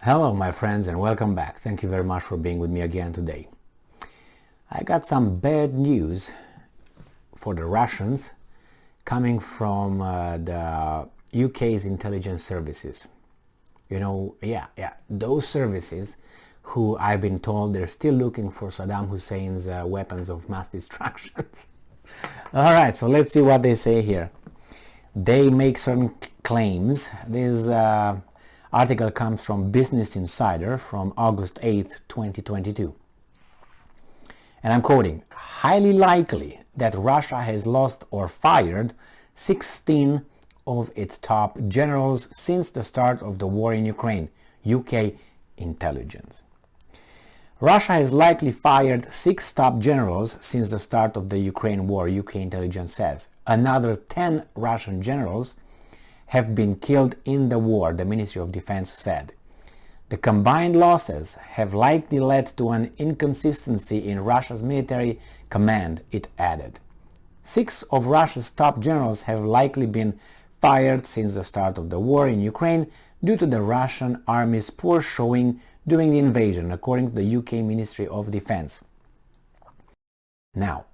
Hello my friends and welcome back. Thank you very much for being with me again today. I got some bad news for the Russians coming from the UK's intelligence services. Those services who I've been told they're still looking for Saddam Hussein's weapons of mass destruction. Alright, so let's see what they say here. They make certain claims. This article comes from Business Insider from August 8th, 2022. And I'm quoting, highly likely that Russia has lost or fired 16 of its top generals since the start of the war in Ukraine, UK intelligence. Russia has likely fired 6 top generals since the start of the Ukraine war, UK intelligence says. Another 10 Russian generals have been killed in the war, the Ministry of Defense said. The combined losses have likely led to an inconsistency in Russia's military command, it added. 6 of Russia's top generals have likely been fired since the start of the war in Ukraine due to the Russian army's poor showing during the invasion, according to the UK Ministry of Defense. Now,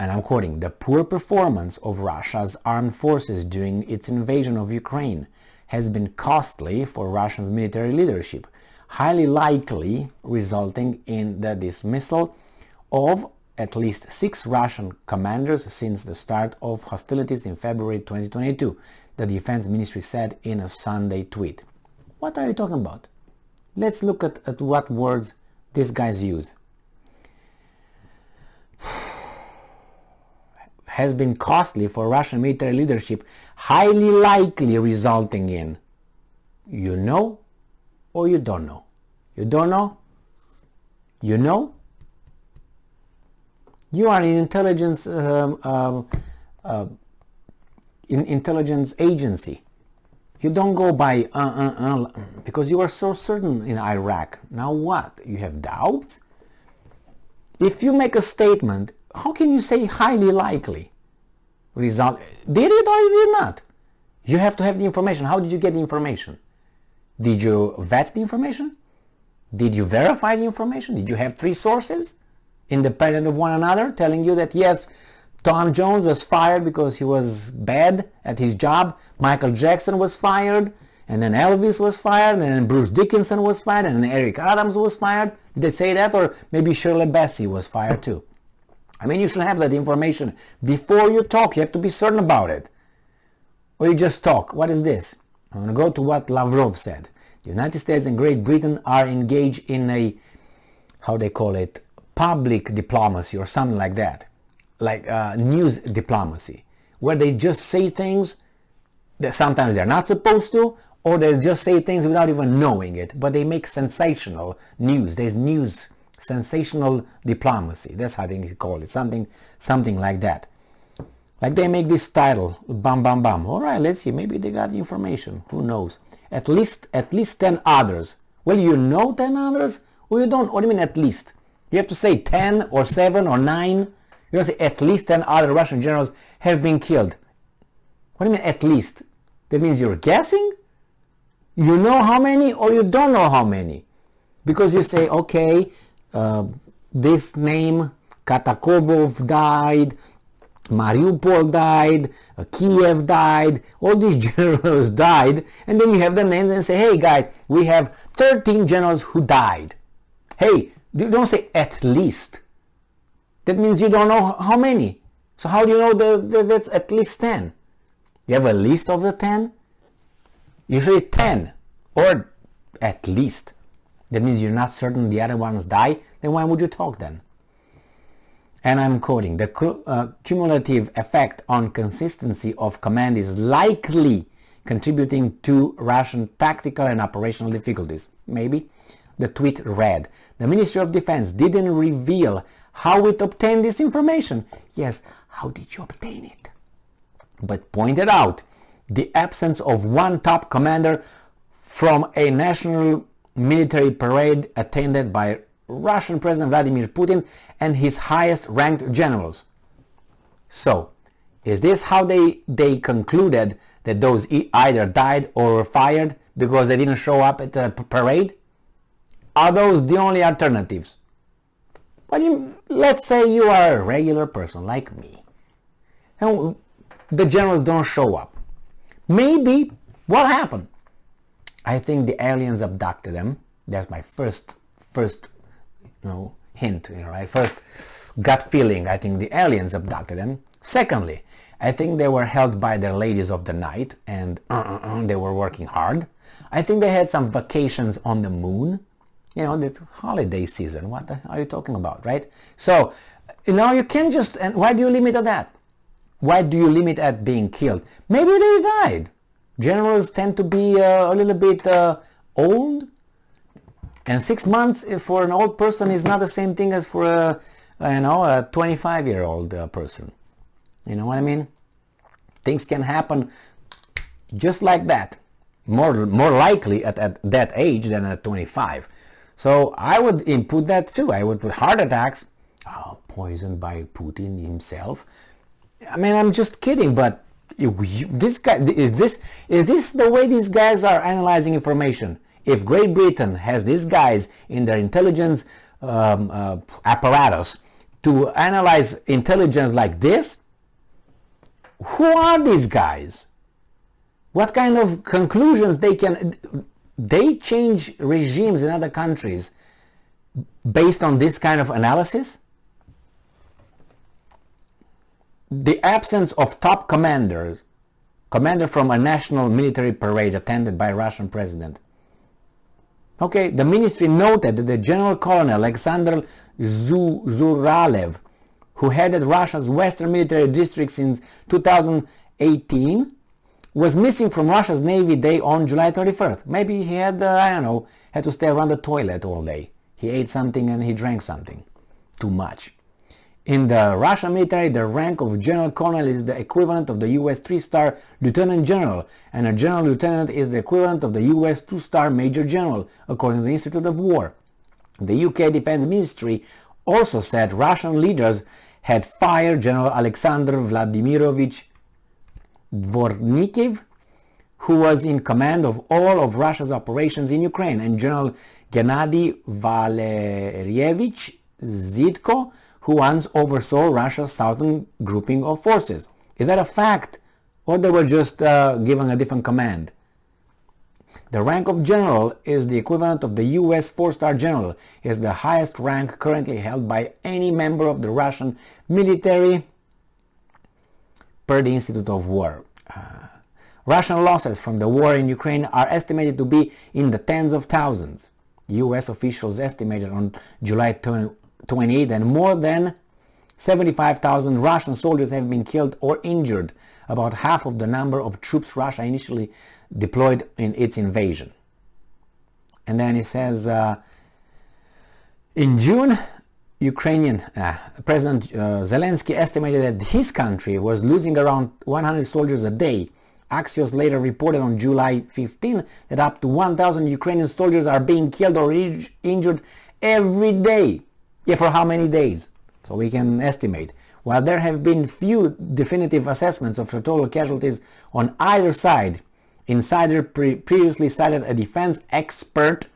and I'm quoting, the poor performance of Russia's armed forces during its invasion of Ukraine has been costly for Russia's military leadership, highly likely resulting in the dismissal of at least 6 Russian commanders since the start of hostilities in February 2022, the Defense Ministry said in a Sunday tweet. What are you talking about? Let's look at what words these guys use. Has been costly for Russian military leadership, highly likely resulting in, you know or you don't know? You don't know? You know? You are an intelligence agency. You don't go by because you are so certain in Iraq. Now what? You have doubts? If you make a statement, how can you say highly likely result? Did it or you did not? You have to have the information. How did you get the information? Did you vet the information? Did you verify the information? Did you have 3 sources independent of one another telling you that yes, Tom Jones was fired because he was bad at his job, Michael Jackson was fired, and then Elvis was fired, and then Bruce Dickinson was fired, and then Eric Adams was fired? Did they say that? Or maybe Shirley Bassey was fired too? I mean, you should have that information before you talk. You have to be certain about it. Or you just talk. What is this? I'm going to go to what Lavrov said. The United States and Great Britain are engaged in a, how they call it, public diplomacy or something like that. Like news diplomacy, where they just say things that sometimes they're not supposed to, or they just say things without even knowing it, but they make sensational news. There's news, sensational diplomacy. That's how they call it, something like that. Like they make this title, bam bam bam. All right, let's see, maybe they got the information. Who knows? At least 10 others. Well, you know 10 others, or you don't? What do you mean at least? You have to say 10 or 7 or 9. You don't say at least 10 other Russian generals have been killed. What do you mean at least? That means you're guessing? You know how many or you don't know how many? Because you say, okay, this name, Katakovov died, Mariupol died, Kiev died, all these generals died, and then you have the names and say, hey guys, we have 13 generals who died. Hey, don't say at least. That means you don't know how many. So how do you know that's at least 10? You have a list of the 10? Usually 10 or at least. That means you're not certain the other ones die. Then why would you talk then? And I'm quoting, the cumulative effect on consistency of command is likely contributing to Russian tactical and operational difficulties. Maybe. The tweet read, the Ministry of Defense didn't reveal how it obtained this information. Yes, how did you obtain it? But pointed out the absence of one top commander from a national military parade attended by Russian President Vladimir Putin and his highest ranked generals. So, is this how they concluded that those either died or were fired because they didn't show up at the parade? Are those the only alternatives? But let's say you are a regular person like me, and the generals don't show up. Maybe what happened? I think the aliens abducted them. That's my first hint, right? First gut feeling. I think the aliens abducted them. Secondly, I think they were held by the ladies of the night, and they were working hard. I think they had some vacations on the moon. This holiday season. What are you talking about, right? So, you can't just. And why do you limit at that? Why do you limit at being killed? Maybe they died. Generals tend to be a little bit old, and 6 months for an old person is not the same thing as for a 25-year-old person. You know what I mean? Things can happen just like that. More likely at that age than at 25. So I would input that too. I would put heart attacks, poisoned by Putin himself. I mean, I'm just kidding, but this guy, is this the way these guys are analyzing information? If Great Britain has these guys in their intelligence apparatus to analyze intelligence like this, who are these guys? What kind of conclusions they change regimes in other countries based on this kind of analysis? The absence of top commander from a national military parade attended by Russian president. Okay, the ministry noted that the General Colonel Alexander Zuralev, who headed Russia's Western military district since 2018, was missing from Russia's Navy Day on July 31st. Maybe he had, had to stay around the toilet all day. He ate something and he drank something. Too much. In the Russian military, the rank of General Colonel is the equivalent of the US 3-star Lieutenant General, and a General Lieutenant is the equivalent of the US 2-star Major General, according to the Institute of War. The UK Defense Ministry also said Russian leaders had fired General Alexander Vladimirovich Dvornikov, who was in command of all of Russia's operations in Ukraine, and General Gennady Valerievich Zitko, who once oversaw Russia's southern grouping of forces. Is that a fact, or they were just given a different command? The rank of general is the equivalent of the US 4-star general. It is the highest rank currently held by any member of the Russian military, per the Institute of War. Russian losses from the war in Ukraine are estimated to be in the tens of thousands. US officials estimated on July 28 that more than 75,000 Russian soldiers have been killed or injured, about half of the number of troops Russia initially deployed in its invasion. And then he says, in June, Ukrainian President Zelensky estimated that his country was losing around 100 soldiers a day. Axios later reported on July 15 that up to 1,000 Ukrainian soldiers are being killed or injured every day. Yeah, for how many days? So we can estimate. While there have been few definitive assessments of the total casualties on either side, Insider previously cited a defense expert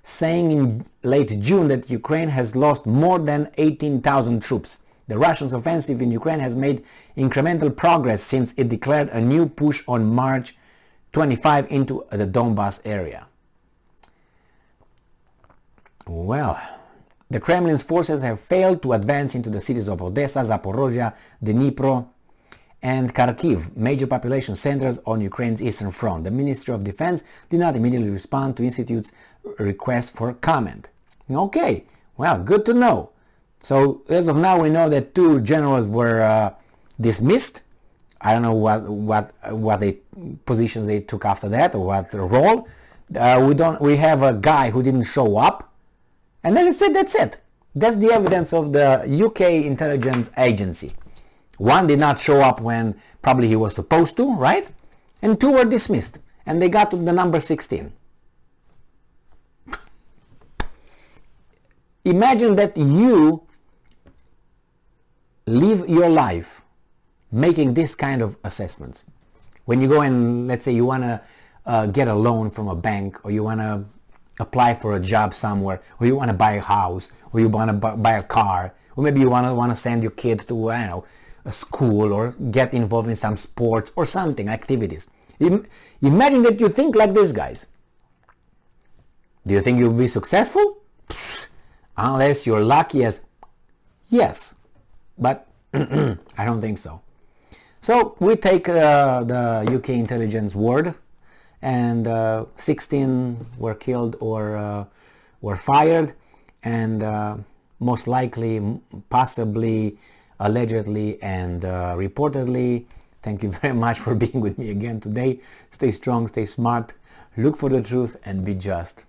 saying in late June that Ukraine has lost more than 18,000 troops. The Russian offensive in Ukraine has made incremental progress since it declared a new push on March 25 into the Donbas area. Well, the Kremlin's forces have failed to advance into the cities of Odessa, Zaporozhye, Dnipro, and Kharkiv, major population centers on Ukraine's eastern front. The Ministry of Defense did not immediately respond to Institute's request for comment. Okay, well, good to know. So as of now, we know that 2 generals were dismissed. I don't know what positions they took after that, or what role. We have a guy who didn't show up, and then that's it. That's the evidence of the UK intelligence agency. 1 did not show up when probably he was supposed to, right? And 2 were dismissed, and they got to the number 16. Imagine that you live your life making this kind of assessments. When you go and, let's say, you want to get a loan from a bank, or you want to apply for a job somewhere, or you want to buy a house, or you want to buy a car, or maybe you want to send your kid to, I don't know, a school, or get involved in some sports or something, activities. Imagine that you think like this, guys. Do you think you'll be successful? Psst, unless you're lucky as yes, but I don't think so. So we take the UK intelligence word, and 16 were killed or were fired, and most likely, possibly, allegedly, and reportedly. Thank you very much for being with me again today. Stay strong, stay smart, look for the truth, and be just.